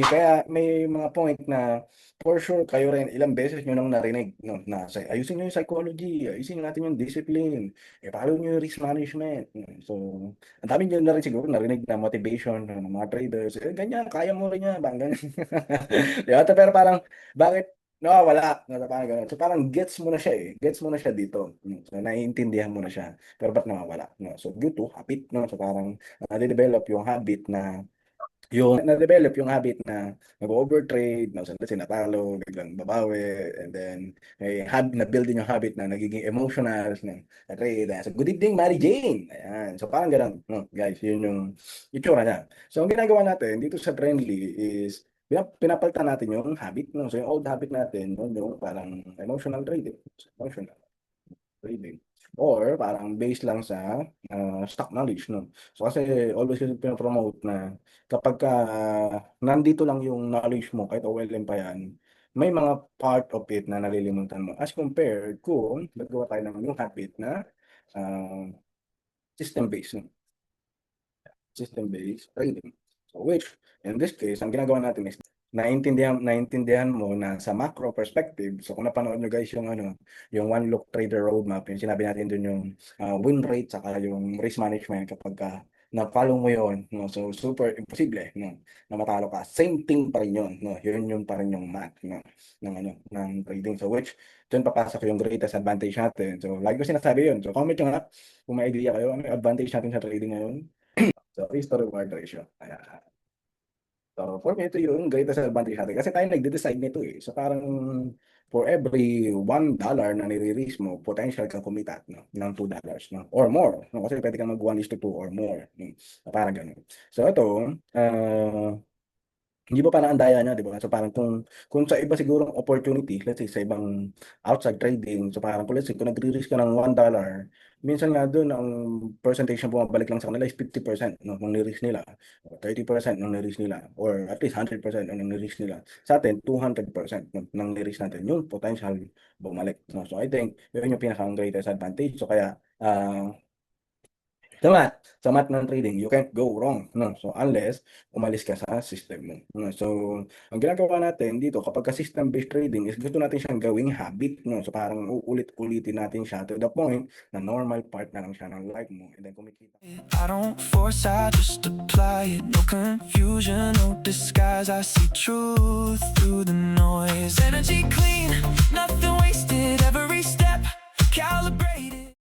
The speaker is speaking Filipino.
Kaya may mga point na for sure kayo rin ilang beses niyo ng narinig 'no, na ayusin niyo yung psychology, ayusin natin yung discipline, follow niyo yung risk management. So, ang dami niyo na rin siguro narinig na motivation ng mga traders, ganyan kaya mo rin yan parang ganyan. 'Di ba, pero parang bakit nawawala, parang gano'n. So, parang gets mo na siya, gets mo na siya dito, so naiintindihan mo na siya, pero ba't nawawala 'no? So, due to habit 'no, so parang nade-develop yung habit na yung na-develop yung habit na nag-o-overtrade, minsan natalo, biglang babawi, and then na-build din yung habit na nagiging emotional na trade. So, good evening, Mary Jane! Ayan. So, parang gano'n, no, guys, yun yung itsura niya. So, ang ginagawa natin dito sa Trendly is pinapalitan natin yung habit, no? So, yung old habit natin, yung parang emotional trading. Emotional trading. Or parang based lang sa stock knowledge, no? So kasi always kasi pino-promote na kapagka nandito lang yung knowledge mo kahit OLM pa yan, may mga part of it na nalilimutan mo as compared kung gagawa tayo ng yung habit na ah, system based, no? System based trading. So which in this case, ang ginagawa natin is naintindihan mo na sa macro perspective. So kung napanood nyo guys yung yung one look trader roadmap, yung sinabi natin dun yung win rate saka yung risk management kapag na-follow mo yon, no, so super imposible, no, na matalo ka. Same thing pa rin yun, no, yun pa rin yung math, no, ng trading. So which dun papasok yung greatest advantage natin. So lagi ko sinasabi yun. So comment nyo nga kung may idea kayo, ano yung advantage natin sa trading ngayon. So risk to reward ratio. Ayan. So, for me, ito yung greatest advantage natin kasi tayo nagde-decide nito, So, parang for every $1 na nire-risk mo, potential kang kumita, no, ng $2, no, or more, no, kasi puwede kang mag 1:2 or more, parang gano'n. So, ito, hindi ba parang ang daya niya, 'di ba? So, parang kung sa iba sigurong opportunity, let's say sa ibang outside trading, so parang kung let's say kung nagre-risk ka ng $1, minsan nga dun ang percentage na bumabalik lang sa kanila is 50%, no, ng ni-risk nila, o 30% ng ni-risk nila, or at least 100% ng ni-risk nila. Sa'tin 200% ng ni-risk natin yung potential bumalik, no? So, I think yun yung pinaka-greatest advantage. So, kaya, sa math ng trading, you can't go wrong, no? So, unless umalis ka sa system mo, no? So, ang ginagawa natin dito kapagka system-based trading is gusto natin siyang gawing habit, no? So, parang uulit-ulitin natin siya to the point na normal part na lang siya ng life mo, and then kumikita. I don't force, I just apply it. No confusion, no disguise. I see truth through the noise. Energy clean, nothing wasted. Every step calibrated.